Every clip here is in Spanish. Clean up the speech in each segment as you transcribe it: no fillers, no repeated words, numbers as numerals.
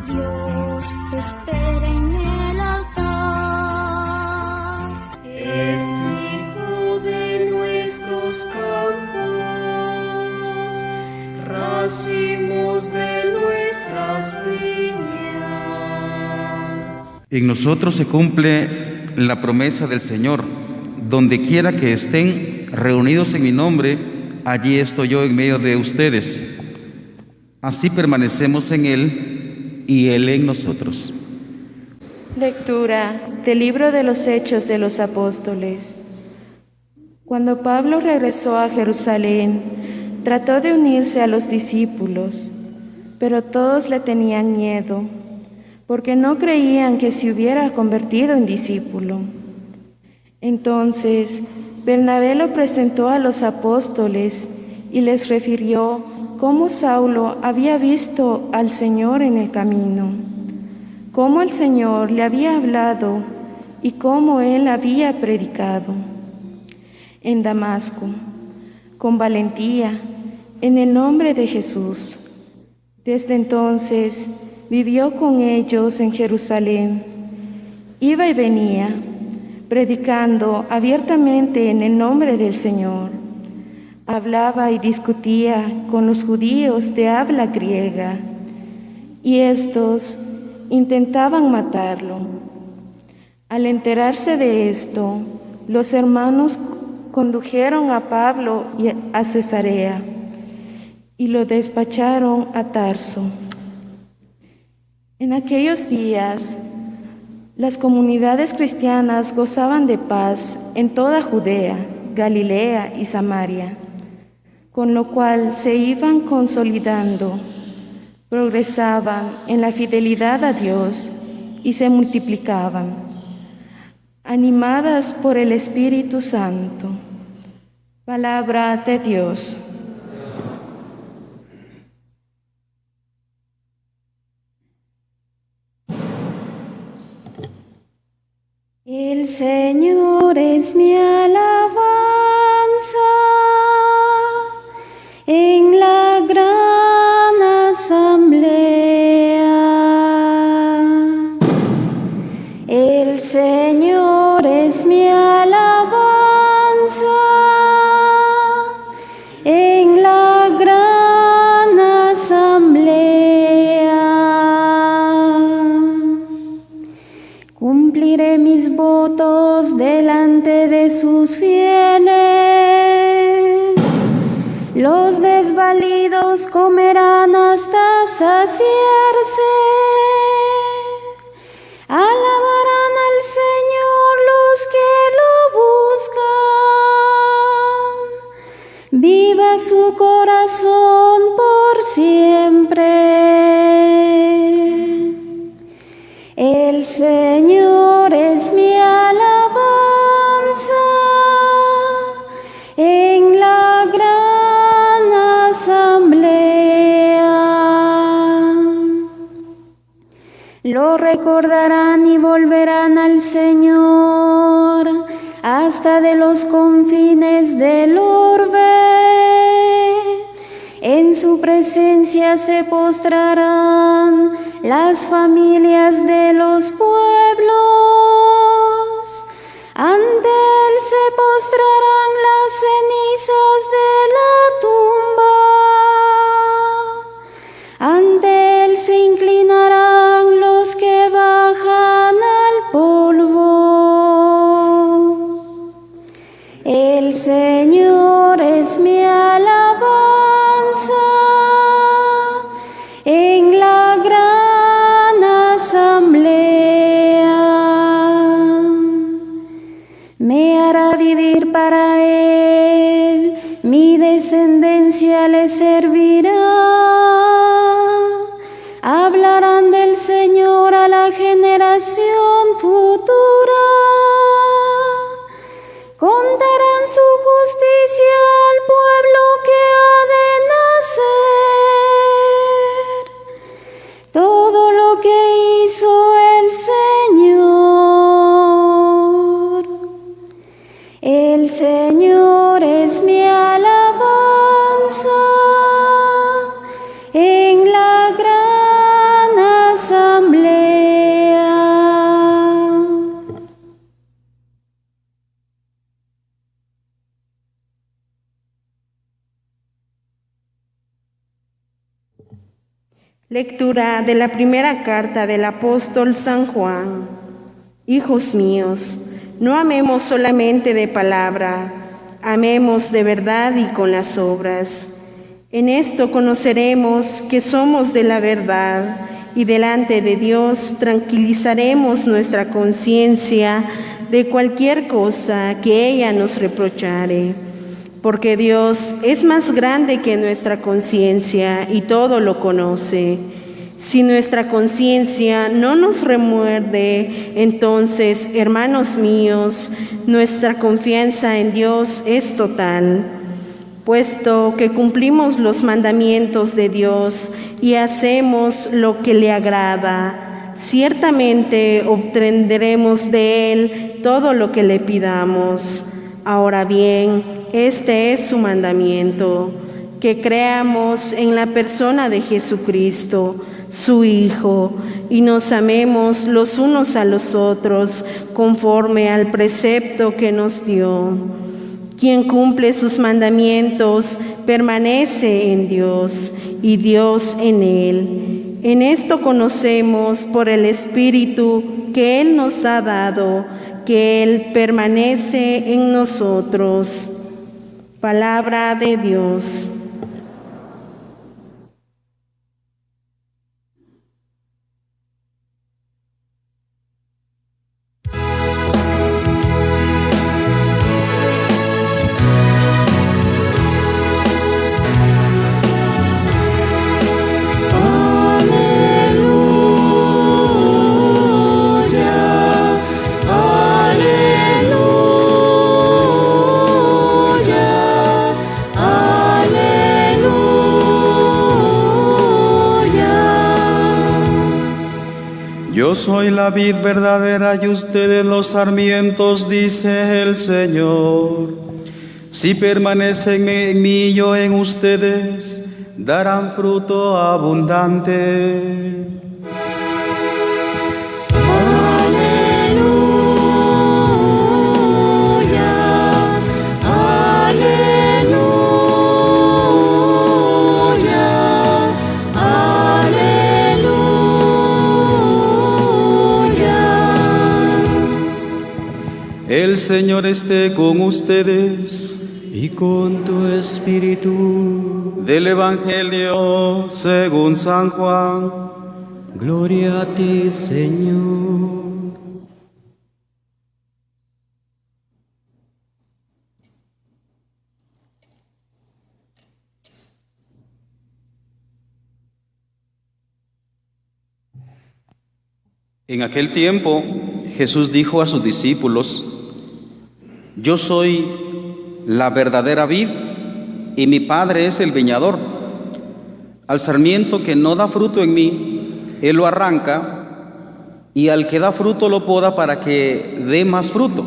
Dios espera en el altar. Es trigo de nuestros campos, racimos de nuestras viñas. En nosotros se cumple la promesa del Señor: donde quiera que estén reunidos en mi nombre, allí estoy yo en medio de ustedes. Así permanecemos en Él y Él en nosotros. Lectura del libro de los Hechos de los Apóstoles. Cuando Pablo regresó a Jerusalén, trató de unirse a los discípulos, pero todos le tenían miedo, porque no creían que se hubiera convertido en discípulo. Entonces, Bernabé lo presentó a los apóstoles y les refirió cómo Saulo había visto al Señor en el camino, cómo el Señor le había hablado y cómo él había predicado en Damasco, con valentía, en el nombre de Jesús. Desde entonces vivió con ellos en Jerusalén, iba y venía, predicando abiertamente en el nombre del Señor. Hablaba y discutía con los judíos de habla griega, y estos intentaban matarlo. Al enterarse de esto, los hermanos condujeron a Pablo a Cesarea y lo despacharon a Tarso. En aquellos días, las comunidades cristianas gozaban de paz en toda Judea, Galilea y Samaria, con lo cual se iban consolidando, progresaban en la fidelidad a Dios y se multiplicaban, animadas por el Espíritu Santo. Palabra de Dios. El Señor es mi alabanza en la gran asamblea. El Señor es mi alabanza en la gran asamblea. Cumpliré mis votos delante de sus fieles. Los desvalidos comerán hasta saciarse. Alabarán al Señor los que lo buscan. Viva su corazón por siempre. El Señor es mi alabanza en la gran asamblea. Lo recordarán y volverán al Señor hasta de los confines del orbe. En su presencia se postrarán las familias de los pueblos. Ante él se postrarán las cenizas de la tumba. Ante él se inclinarán los que bajan al polvo. El Señor es mi alabanza en la gran asamblea. Me hará vivir para él, mi descendencia le servirá. Hablarán del Señor a la generación futura. Contarán su justicia al pueblo que ha de nacer. Todo lo que hizo el Señor. El Señor es mi alabanza en la gran asamblea. Lectura de la primera carta del apóstol San Juan. Hijos míos, no amemos solamente de palabra, amemos de verdad y con las obras. En esto conoceremos que somos de la verdad y delante de Dios tranquilizaremos nuestra conciencia de cualquier cosa que ella nos reprochare. Porque Dios es más grande que nuestra conciencia y todo lo conoce. Si nuestra conciencia no nos remuerde, entonces, hermanos míos, nuestra confianza en Dios es total. Puesto que cumplimos los mandamientos de Dios y hacemos lo que le agrada, ciertamente obtendremos de Él todo lo que le pidamos. Ahora bien, este es su mandamiento, que creamos en la persona de Jesucristo, su Hijo, y nos amemos los unos a los otros conforme al precepto que nos dio. Quien cumple sus mandamientos permanece en Dios y Dios en él. En esto conocemos por el Espíritu que Él nos ha dado, que Él permanece en nosotros. Palabra de Dios. Yo soy la vid verdadera y ustedes los sarmientos, dice el Señor. Si permanecen en mí y yo en ustedes, darán fruto abundante. El Señor esté con ustedes y con tu espíritu. Del Evangelio según San Juan. Gloria a ti, Señor. En aquel tiempo, Jesús dijo a sus discípulos: Yo soy la verdadera vid y mi Padre es el viñador. Al sarmiento que no da fruto en mí, Él lo arranca, y al que da fruto lo poda para que dé más fruto.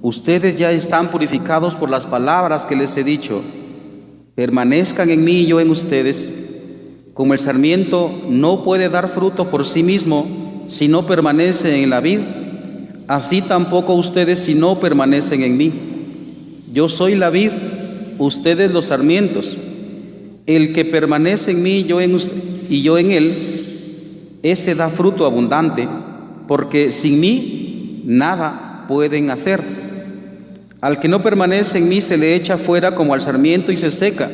Ustedes ya están purificados por las palabras que les he dicho. Permanezcan en mí y yo en ustedes. Como el sarmiento no puede dar fruto por sí mismo si no permanece en la vid, así tampoco ustedes si no permanecen en mí. Yo soy la vid, ustedes los sarmientos. El que permanece en mí y yo en él, ese da fruto abundante, porque sin mí nada pueden hacer. Al que no permanece en mí se le echa fuera como al sarmiento y se seca.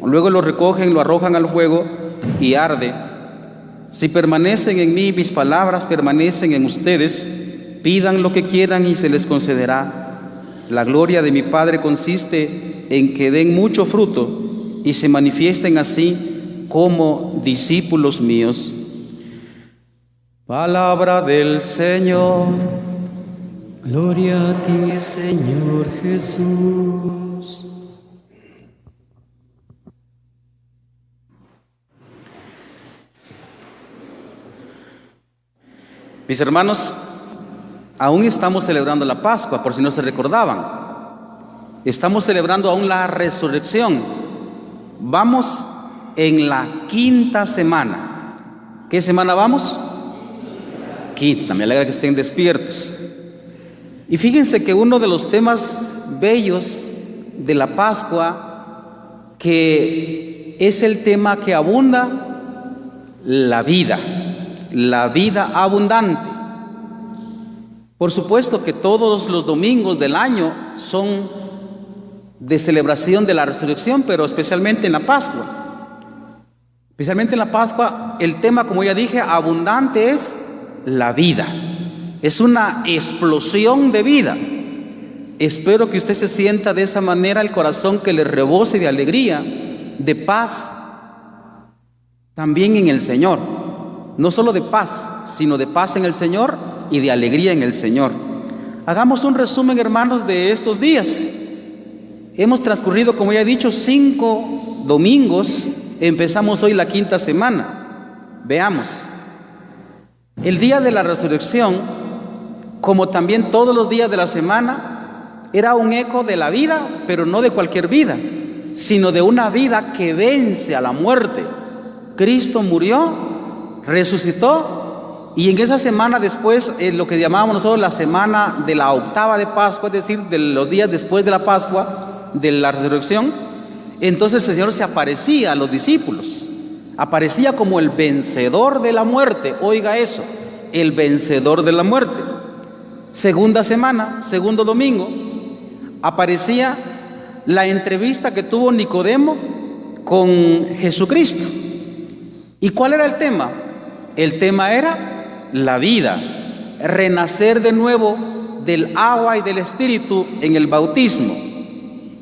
Luego lo recogen, lo arrojan al fuego y arde. Si permanecen en mí, mis palabras permanecen en ustedes, pidan lo que quieran y se les concederá. La gloria de mi Padre consiste en que den mucho fruto y se manifiesten así como discípulos míos. Palabra del Señor. Gloria a ti, Señor Jesús. Mis hermanos, aún estamos celebrando la Pascua, por si no se recordaban. Estamos celebrando aún la resurrección. Vamos en la quinta semana. ¿Qué semana vamos? Quinta, me alegra que estén despiertos. Y fíjense que uno de los temas bellos de la Pascua, que es el tema que abunda la vida abundante. Por supuesto que todos los domingos del año son de celebración de la resurrección, pero especialmente en la Pascua. Especialmente en la Pascua, el tema, como ya dije, abundante es la vida. Es una explosión de vida. Espero que usted se sienta de esa manera, el corazón que le rebose de alegría, de paz, también en el Señor. No solo de paz, sino de paz en el Señor y de alegría en el Señor. Hagamos un resumen, hermanos, de estos días. Hemos transcurrido, como ya he dicho, 5 domingos. Empezamos hoy la 5ª semana. Veamos. El día de la resurrección, como también todos los días de la semana, era un eco de la vida, pero no de cualquier vida, sino de una vida que vence a la muerte. Cristo murió, resucitó, y en esa semana después, lo que llamábamos nosotros la semana de la octava de Pascua, es decir, de los días después de la Pascua, de la resurrección, entonces el Señor se aparecía a los discípulos, aparecía como el vencedor de la muerte. Oiga eso, el vencedor de la muerte. Segunda semana, segundo domingo, aparecía la entrevista que tuvo Nicodemo con Jesucristo. ¿Y cuál era el tema? El tema era la vida, renacer de nuevo del agua y del Espíritu en el bautismo.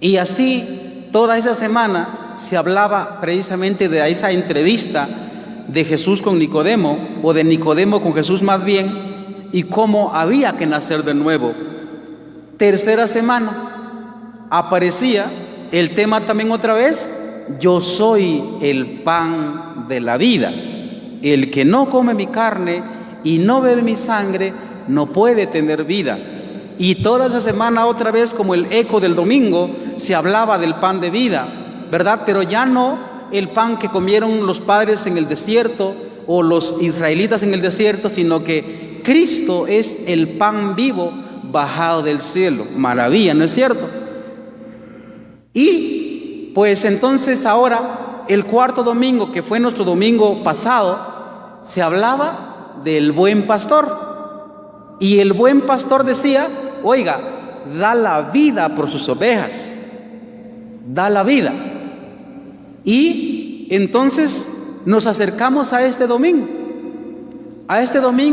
Y así, toda esa semana se hablaba precisamente de esa entrevista de Jesús con Nicodemo, o de Nicodemo con Jesús más bien, y cómo había que nacer de nuevo. Tercera semana, aparecía el tema también otra vez: yo soy el pan de la vida. El que no come mi carne y no bebe mi sangre no puede tener vida. Y toda esa semana otra vez, como el eco del domingo, se hablaba del pan de vida, ¿verdad? Pero ya no el pan que comieron los padres en el desierto o los israelitas en el desierto, sino que Cristo es el pan vivo bajado del cielo. Maravilla, ¿no es cierto? Y pues entonces ahora, el 4º domingo, que fue nuestro domingo pasado, se hablaba del buen pastor. Y el buen pastor decía: oiga, da la vida por sus ovejas, da la vida. Y entonces nos acercamos a este domingo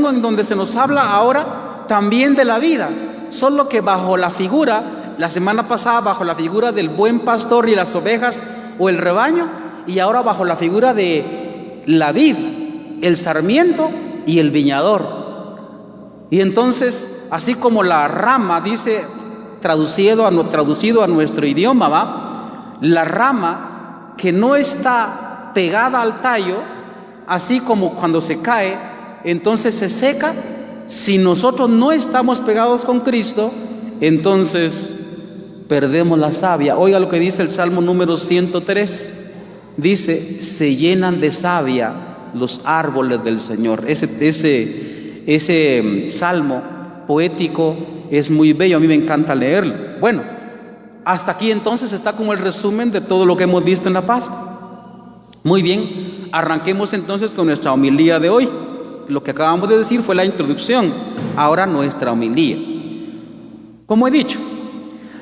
en donde se nos habla ahora también de la vida, solo que bajo la figura, la semana pasada bajo la figura del buen pastor y las ovejas o el rebaño, y ahora bajo la figura de la vid, el sarmiento y el viñador. Y entonces, así como la rama, dice, traducido a nuestro idioma, ¿va? La rama que no está pegada al tallo, así como cuando se cae, entonces se seca. Si nosotros no estamos pegados con Cristo, entonces perdemos la savia. Oiga lo que dice el Salmo número 103. Dice: se llenan de savia los árboles del Señor. Ese salmo poético es muy bello, a mí me encanta leerlo. Bueno, hasta aquí entonces está como el resumen de todo lo que hemos visto en la Pascua. Muy bien, arranquemos entonces con nuestra homilía de hoy. Lo que acabamos de decir fue la introducción, ahora nuestra homilía. Como he dicho,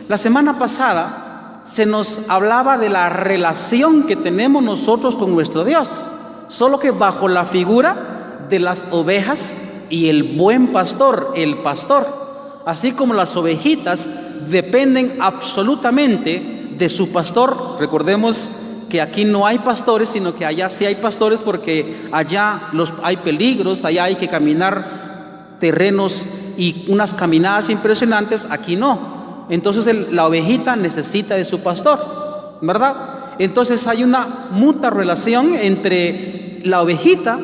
la semana pasada se nos hablaba de la relación que tenemos nosotros con nuestro Dios, solo que bajo la figura de las ovejas y el buen pastor, el pastor. Así como las ovejitas dependen absolutamente de su pastor. Recordemos que aquí no hay pastores, sino que allá sí hay pastores, porque allá hay peligros, allá hay que caminar terrenos y unas caminadas impresionantes. Aquí no. Entonces la ovejita necesita de su pastor, ¿verdad? Entonces hay una mutua relación entre la ovejita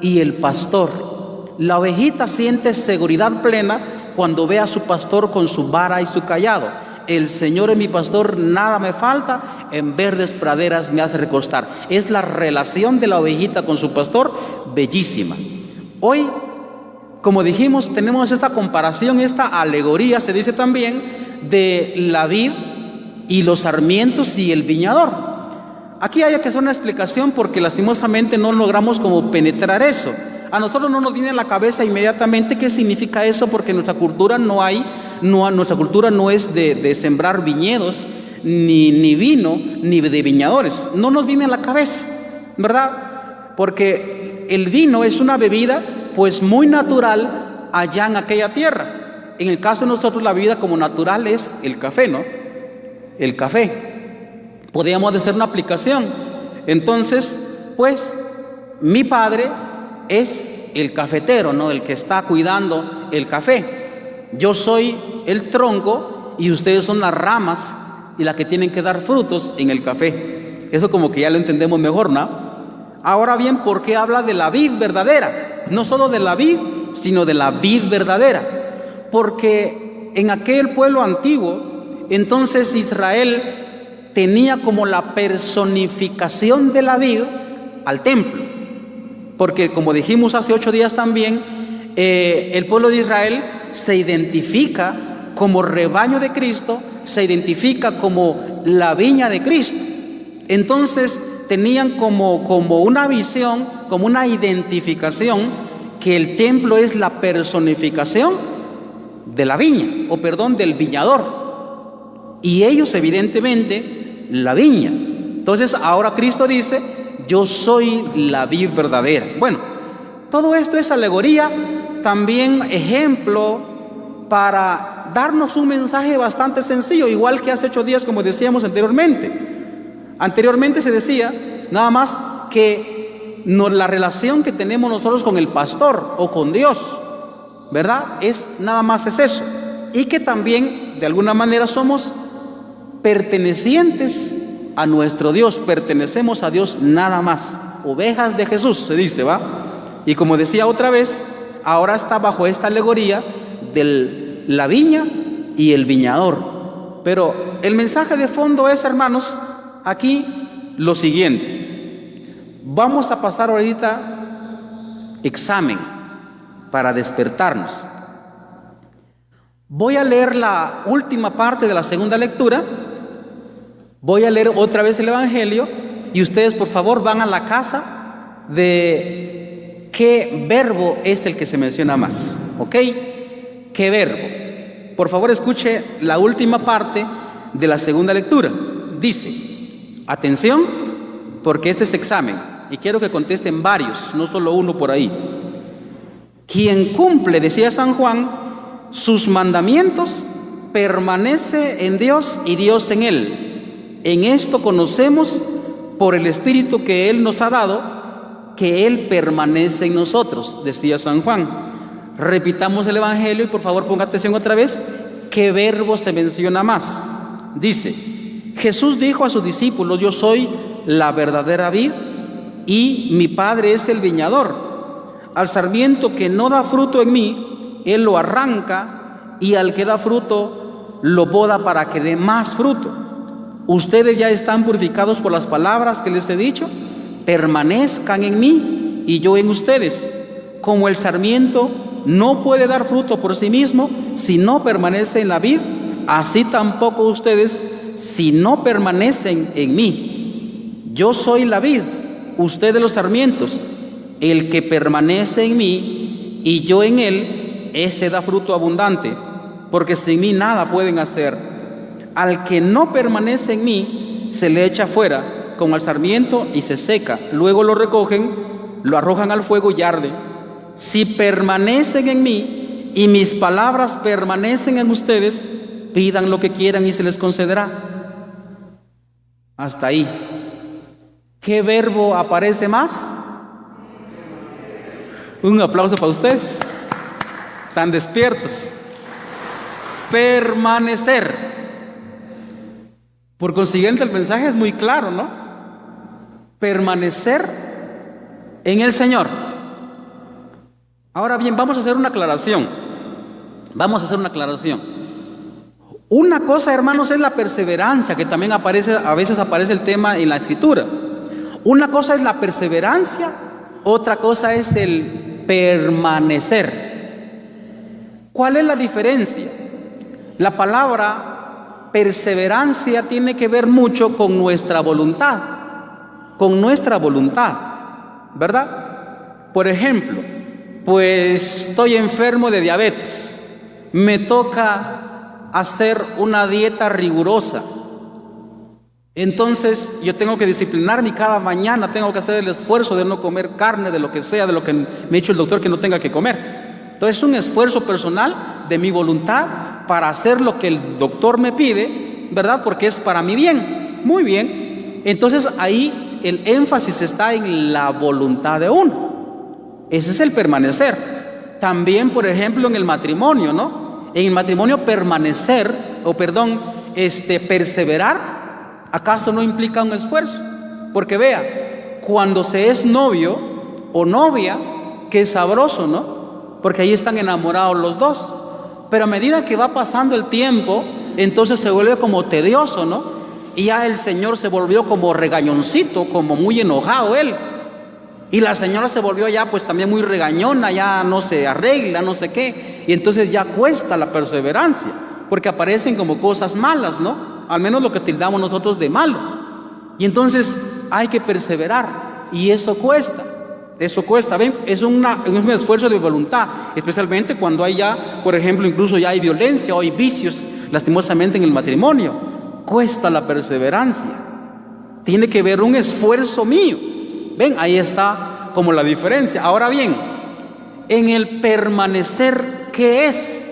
y el pastor. La ovejita siente seguridad plena cuando ve a su pastor con su vara y su cayado. El Señor es mi pastor, nada me falta, en verdes praderas me hace recostar. Es la relación de la ovejita con su pastor, bellísima. Hoy, como dijimos, tenemos esta comparación, esta alegoría, se dice también, de la vid y los sarmientos y el viñador. Aquí hay que hacer una explicación porque lastimosamente no logramos como penetrar eso. A nosotros no nos viene a la cabeza inmediatamente qué significa eso, porque nuestra cultura nuestra cultura no es de sembrar viñedos, ni vino, ni de viñadores. No nos viene a la cabeza, ¿verdad? Porque el vino es una bebida pues muy natural allá en aquella tierra. En el caso de nosotros la bebida como natural es el café, ¿no? El café. Podríamos hacer una aplicación. Entonces, pues, mi padre es el cafetero, ¿no? El que está cuidando el café. Yo soy el tronco y ustedes son las ramas y las que tienen que dar frutos en el café. Eso como que ya lo entendemos mejor, ¿no? Ahora bien, ¿por qué habla de la vid verdadera? No solo de la vid, sino de la vid verdadera. Porque en aquel pueblo antiguo, entonces Israel tenía como la personificación de la vid al templo. Porque como dijimos hace 8 días también, el pueblo de Israel se identifica como rebaño de Cristo, se identifica como la viña de Cristo. Entonces tenían como una visión, como una identificación, que el templo es la personificación de la viña, del viñador. Y ellos evidentemente la viña. Entonces ahora Cristo dice: yo soy la vid verdadera. Bueno, todo esto es alegoría, también ejemplo para darnos un mensaje bastante sencillo, igual que hace 8 días, como decíamos anteriormente. Anteriormente se decía nada más que la relación que tenemos nosotros con el pastor o con Dios, ¿verdad? Nada más es eso. Y que también de alguna manera somos pertenecientes a nuestro Dios, pertenecemos a Dios nada más. Ovejas de Jesús se dice, ¿va? Y como decía otra vez, ahora está bajo esta alegoría de la viña y el viñador. Pero el mensaje de fondo es, hermanos, aquí lo siguiente. Vamos a pasar ahorita examen para despertarnos. Voy a leer la última parte de la segunda lectura. Voy a leer otra vez el Evangelio y ustedes por favor van a la casa de qué verbo es el que se menciona más, ¿ok? ¿Qué verbo? Por favor escuche la última parte de la segunda lectura. Dice, atención, porque este es examen y quiero que contesten varios, no solo uno por ahí. Quien cumple, decía San Juan, sus mandamientos, permanece en Dios y Dios en él. En esto conocemos por el Espíritu que Él nos ha dado, que Él permanece en nosotros, decía San Juan. Repitamos el Evangelio y por favor ponga atención otra vez, ¿qué verbo se menciona más? Dice, Jesús dijo a sus discípulos: yo soy la verdadera vid y mi Padre es el viñador. Al sarmiento que no da fruto en mí, Él lo arranca, y al que da fruto lo poda para que dé más fruto. Ustedes ya están purificados por las palabras que les he dicho. Permanezcan en mí y yo en ustedes. Como el sarmiento no puede dar fruto por sí mismo si no permanece en la vid, así tampoco ustedes si no permanecen en mí. Yo soy la vid, ustedes los sarmientos. El que permanece en mí y yo en él, ese da fruto abundante, porque sin mí nada pueden hacer. Al que no permanece en mí, se le echa fuera como al sarmiento y se seca. Luego lo recogen, lo arrojan al fuego y arde. Si permanecen en mí y mis palabras permanecen en ustedes, pidan lo que quieran y se les concederá. Hasta ahí. ¿Qué verbo aparece más? Un aplauso para ustedes. Tan despiertos. Permanecer. Por consiguiente, el mensaje es muy claro, ¿no? Permanecer en el Señor. Ahora bien, vamos a hacer una aclaración. Una cosa, hermanos, es la perseverancia, que también a veces aparece el tema en la Escritura. Una cosa es la perseverancia, otra cosa es el permanecer. ¿Cuál es la diferencia? La palabra perseverancia tiene que ver mucho con nuestra voluntad. con nuestra voluntad, ¿verdad? Por ejemplo, pues estoy enfermo de diabetes, me toca hacer una dieta rigurosa. Entonces yo tengo que disciplinarme y cada mañana tengo que hacer el esfuerzo de no comer carne, de lo que sea, de lo que me ha dicho el doctor que no tenga que comer. Entonces es un esfuerzo personal de mi voluntad para hacer lo que el doctor me pide, ¿verdad? Porque es para mi bien. Muy bien. Entonces ahí el énfasis está en la voluntad de uno. Ese es el permanecer. También, por ejemplo, en el matrimonio, ¿no? En el matrimonio perseverar, ¿acaso no implica un esfuerzo? Porque vea, cuando se es novio o novia, qué sabroso, ¿no? Porque ahí están enamorados los dos. Pero a medida que va pasando el tiempo, entonces se vuelve como tedioso, ¿no? Y ya el señor se volvió como regañoncito, como muy enojado él. Y la señora se volvió ya pues también muy regañona, ya no se arregla, no sé qué. Y entonces ya cuesta la perseverancia, porque aparecen como cosas malas, ¿no? Al menos lo que tildamos nosotros de malo. Y entonces hay que perseverar. Y eso cuesta, ¿ven? Es un esfuerzo de voluntad, especialmente cuando hay ya, por ejemplo, incluso ya hay violencia o hay vicios, lastimosamente en el matrimonio. Cuesta la perseverancia. Tiene que haber un esfuerzo mío. ¿Ven? Ahí está como la diferencia. Ahora bien, en el permanecer, ¿qué es?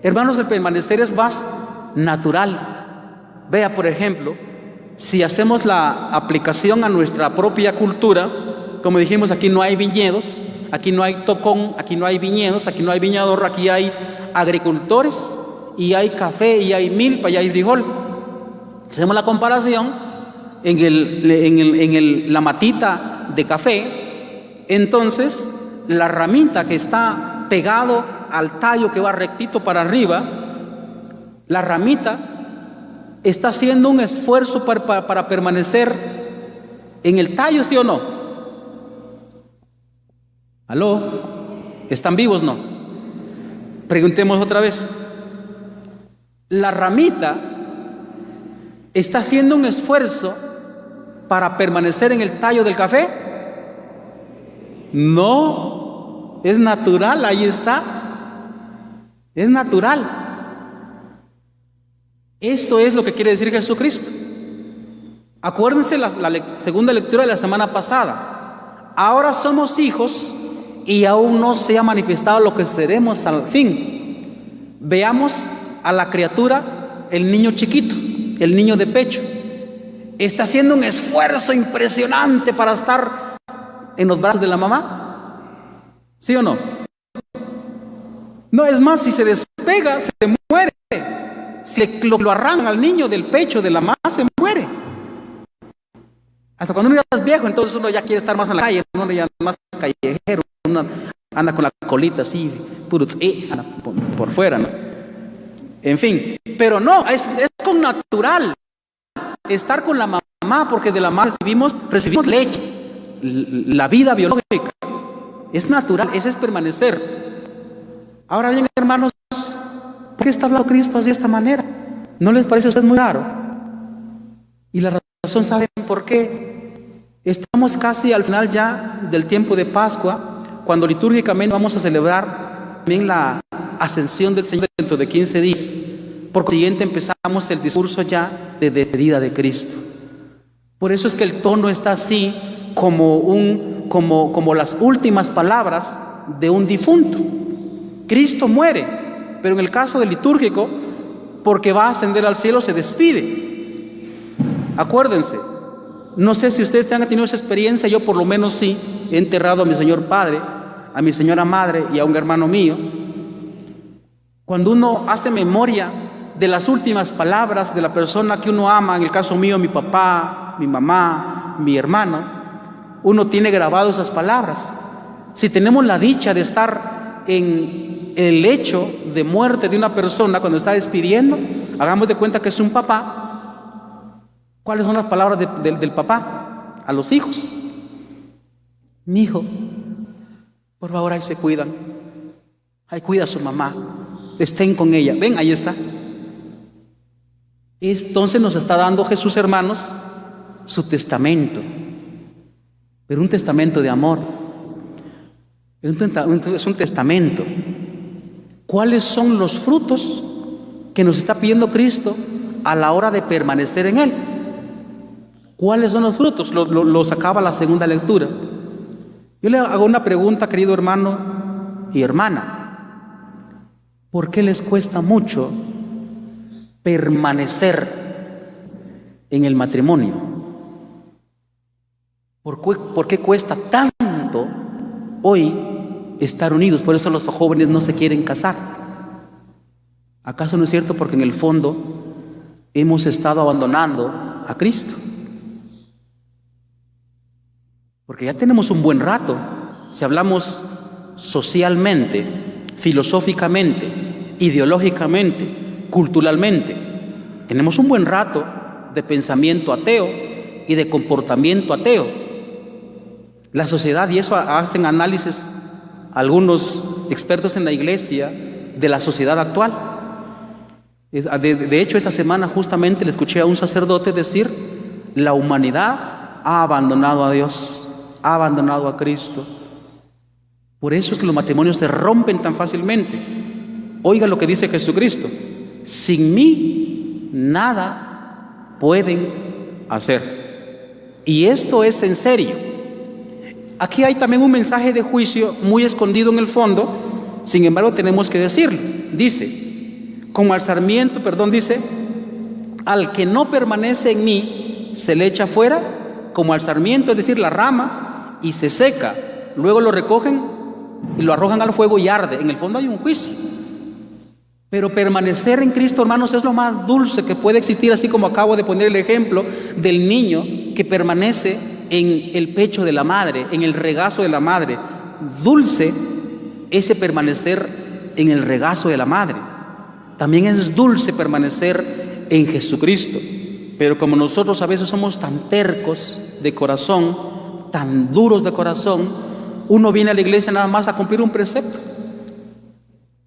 Hermanos, el permanecer es más natural. Vea, por ejemplo, si hacemos la aplicación a nuestra propia cultura, como dijimos, aquí no hay viñedos, aquí no hay tocón, aquí no hay viñedos, aquí no hay viñador, aquí hay agricultores, y hay café, y hay milpa, y hay frijol. Si hacemos la comparación, la matita de café, entonces la ramita que está pegado al tallo que va rectito para arriba, la ramita está haciendo un esfuerzo para permanecer en el tallo, ¿sí o no? ¿Aló? ¿Están vivos, no? Preguntemos otra vez. La ramita está haciendo un esfuerzo para permanecer en el tallo del café. No, es natural, ahí está. Es natural. Esto es lo que quiere decir Jesucristo. Acuérdense la segunda lectura de la semana pasada. Ahora somos hijos y aún no se ha manifestado lo que seremos al fin. Veamos a la criatura, el niño chiquito, el niño de pecho. Está haciendo un esfuerzo impresionante para estar en los brazos de la mamá. ¿Sí o no? No, es más, si se despega, se muere. Si lo arrancan al niño del pecho de la mamá, se muere. Hasta cuando uno ya es viejo, entonces uno ya quiere estar más en la calle, uno ya es más callejero, uno anda con la colita así, puro anda por fuera, ¿no? En fin, pero no, es con natural estar con la mamá, porque de la mamá recibimos leche, la vida biológica. Es natural, ese es permanecer. Ahora bien, hermanos, ¿por qué está hablando Cristo así de esta manera? ¿No les parece a ustedes muy raro? Y la razón, ¿saben por qué? Estamos casi al final ya del tiempo de Pascua, cuando litúrgicamente vamos a celebrar también la ascensión del Señor dentro de 15 días. Por consiguiente empezamos el discurso ya de despedida de Cristo. Por eso es que el tono está así como las últimas palabras de un difunto. Cristo muere, pero en el caso del litúrgico, porque va a ascender al cielo, se despide. Acuérdense, no sé si ustedes han tenido esa experiencia, yo por lo menos sí, he enterrado a mi señor padre, a mi señora madre y a un hermano mío. Cuando uno hace memoria de las últimas palabras de la persona que uno ama, en el caso mío, mi papá, mi mamá, mi hermano, uno tiene grabado esas palabras. Si tenemos la dicha de estar en el lecho de muerte de una persona cuando está despidiendo, hagamos de cuenta que es un papá. ¿Cuáles son las palabras del papá a los hijos? Mi hijo, por favor, ahí se cuidan. Ahí cuida a su mamá. Estén con ella. Ven, ahí está. Entonces nos está dando Jesús, hermanos, su testamento. pero un testamento de amor. Es un testamento. ¿Cuáles son los frutos que nos está pidiendo Cristo a la hora de permanecer en Él? ¿Cuáles son los frutos? Lo sacaba la segunda lectura. Yo le hago una pregunta, querido hermano y hermana. ¿Por qué les cuesta mucho permanecer en el matrimonio? ¿Por qué cuesta tanto hoy estar unidos? Por eso los jóvenes no se quieren casar. ¿Acaso no es cierto? Porque en el fondo hemos estado abandonando a Cristo. Porque ya tenemos un buen rato, si hablamos socialmente, filosóficamente, ideológicamente, culturalmente, tenemos un buen rato de pensamiento ateo y de comportamiento ateo. La sociedad, y eso hacen análisis algunos expertos en la iglesia de la sociedad actual. De hecho, esta semana justamente le escuché a un sacerdote decir: la humanidad ha abandonado a Dios, ha abandonado a Cristo. Por eso es que los matrimonios se rompen tan fácilmente. Oiga lo que dice Jesucristo: sin mí nada pueden hacer. Y esto es en serio. Aquí hay también un mensaje de juicio muy escondido en el fondo, sin embargo tenemos que decirlo. Dice, como al sarmiento, dice, al que no permanece en mí se le echa fuera, como al sarmiento, es decir, la rama, y se seca. Luego lo recogen y lo arrojan al fuego y arde. En el fondo hay un juicio. Pero permanecer en Cristo, hermanos, es lo más dulce que puede existir, así como acabo de poner el ejemplo del niño que permanece en el pecho de la madre, en el regazo de la madre. Dulce ese permanecer en el regazo de la madre. También es dulce permanecer en Jesucristo. Pero como nosotros a veces somos tan tercos de corazón, tan duros de corazón, uno viene a la iglesia nada más a cumplir un precepto.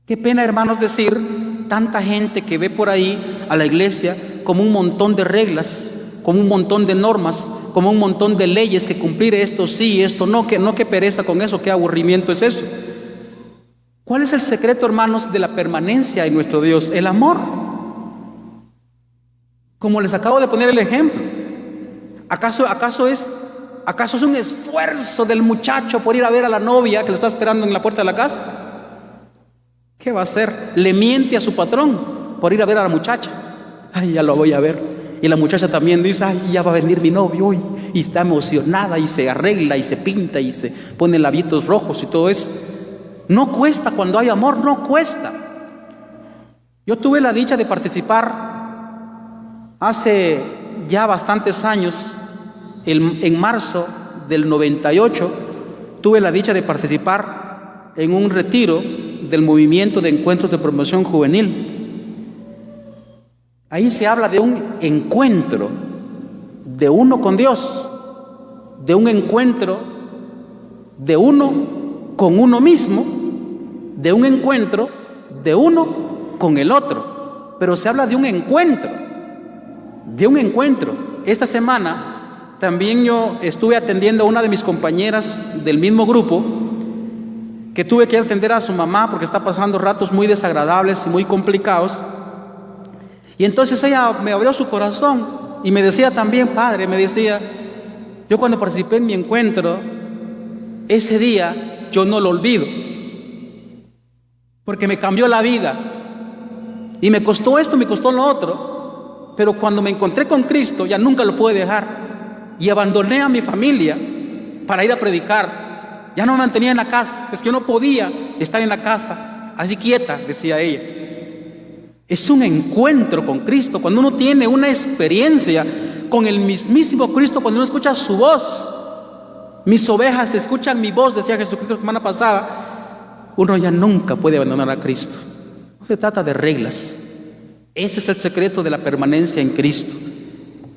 Qué pena, hermanos, decir tanta gente que ve por ahí a la iglesia como un montón de reglas, como un montón de normas, como un montón de leyes que cumplir, esto sí, esto no, que pereza con eso, qué aburrimiento es eso. ¿Cuál es el secreto, hermanos, de la permanencia en nuestro Dios? El amor. Como les acabo de poner el ejemplo. ¿Acaso es un esfuerzo del muchacho por ir a ver a la novia que lo está esperando en la puerta de la casa? ¿Qué va a hacer? Le miente a su patrón por ir a ver a la muchacha. Ay, ya lo voy a ver. Y la muchacha también dice: ay, ya va a venir mi novio hoy. Y está emocionada y se arregla y se pinta y se pone labios rojos y todo eso. No cuesta cuando hay amor, no cuesta. Yo tuve la dicha de participar hace ya bastantes años, en marzo del 98, tuve la dicha de participar en un retiro del movimiento de encuentros de promoción juvenil. Ahí se habla de un encuentro de uno con Dios, de un encuentro de uno con uno mismo, de un encuentro de uno con el otro. Pero se habla de un encuentro, de un encuentro. Esta semana también yo estuve atendiendo a una de mis compañeras del mismo grupo, que tuve que atender a su mamá porque está pasando ratos muy desagradables y muy complicados. Y entonces ella me abrió su corazón y me decía también: padre, me decía, yo cuando participé en mi encuentro, ese día yo no lo olvido, porque me cambió la vida y me costó esto, me costó lo otro, pero cuando me encontré con Cristo ya nunca lo pude dejar y abandoné a mi familia para ir a predicar. Ya no me mantenía en la casa, es que yo no podía estar en la casa así quieta, decía ella. Es un encuentro con Cristo, cuando uno tiene una experiencia con el mismísimo Cristo, cuando uno escucha su voz. Mis ovejas escuchan mi voz, decía Jesucristo la semana pasada. Uno ya nunca puede abandonar a Cristo. No se trata de reglas. Ese es el secreto de la permanencia en Cristo.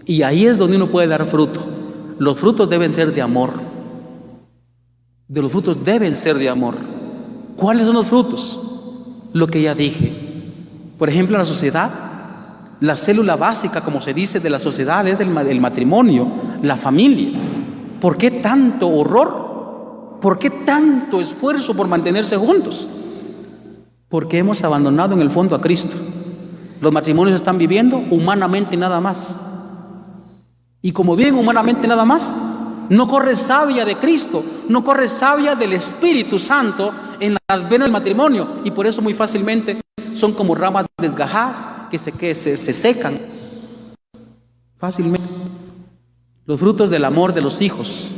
Y ahí es donde uno puede dar fruto. Los frutos deben ser de amor. De los frutos deben ser de amor. ¿Cuáles son los frutos? Lo que ya dije. Por ejemplo, en la sociedad, la célula básica, como se dice, de la sociedad es el matrimonio, la familia. ¿Por qué tanto horror? ¿Por qué tanto esfuerzo por mantenerse juntos? Porque hemos abandonado en el fondo a Cristo. Los matrimonios están viviendo humanamente nada más. Y como viven humanamente nada más, no corre savia de Cristo, no corre savia del Espíritu Santo en las venas del matrimonio. Y por eso muy fácilmente son como ramas desgajadas que se secan fácilmente. Los frutos del amor de los hijos,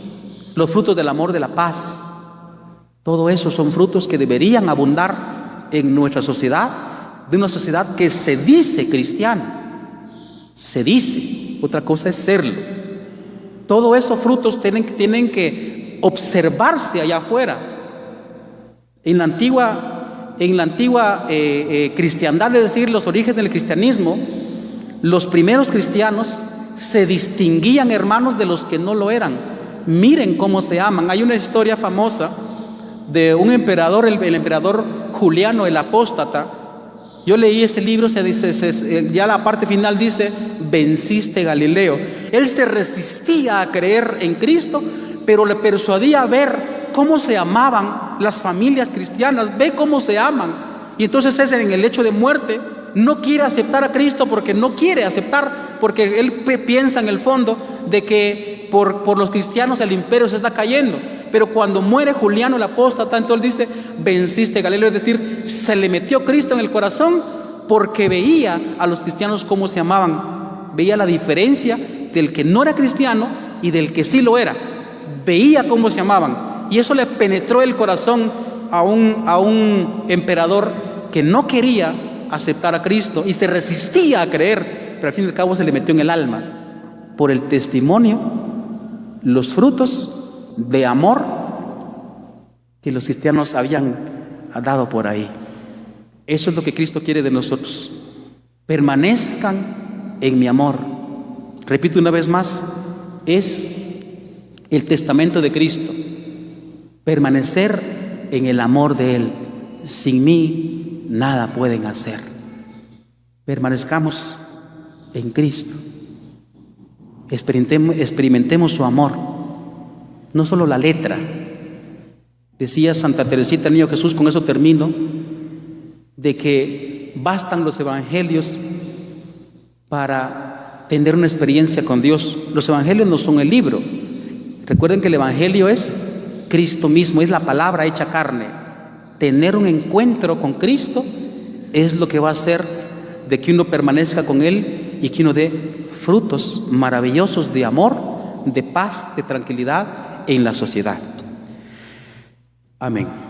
los frutos del amor de la paz, todo eso son frutos que deberían abundar en nuestra sociedad, de una sociedad que se dice cristiana. Se dice, otra cosa es serlo. Todos esos frutos tienen que observarse allá afuera. En la antigua cristiandad, es decir, los orígenes del cristianismo, los primeros cristianos se distinguían, hermanos, de los que no lo eran. Miren cómo se aman. Hay una historia famosa de un emperador, el emperador Juliano el Apóstata. Yo leí este libro, ya la parte final dice: venciste Galileo. Él se resistía a creer en Cristo, pero le persuadía a ver cómo se amaban las familias cristianas. Ve cómo se aman. Y entonces ese, en el hecho de muerte, no quiere aceptar a Cristo porque no quiere aceptar, porque él piensa en el fondo de que por los cristianos el imperio se está cayendo. Pero cuando muere Juliano el Apóstata, entonces dice: venciste Galileo, es decir, se le metió Cristo en el corazón porque veía a los cristianos cómo se amaban, veía la diferencia del que no era cristiano y del que sí lo era, veía cómo se amaban, y eso le penetró el corazón a un emperador que no quería aceptar a Cristo y se resistía a creer, pero al fin y al cabo se le metió en el alma por el testimonio, los frutos de amor que los cristianos habían dado por ahí. Eso es lo que Cristo quiere de nosotros: permanezcan en mi amor. Repito una vez más, es el testamento de Cristo, permanecer en el amor de Él. Sin mí nada pueden hacer. Permanezcamos en Cristo, experimentemos su amor, no solo la letra. Decía Santa Teresita del Niño Jesús, con eso termino, de que bastan los evangelios para tener una experiencia con Dios. Los evangelios no son el libro. Recuerden que el evangelio es Cristo mismo, es la palabra hecha carne. Tener un encuentro con Cristo es lo que va a hacer de que uno permanezca con Él y que uno dé frutos maravillosos de amor, de paz, de tranquilidad en la sociedad. Amén.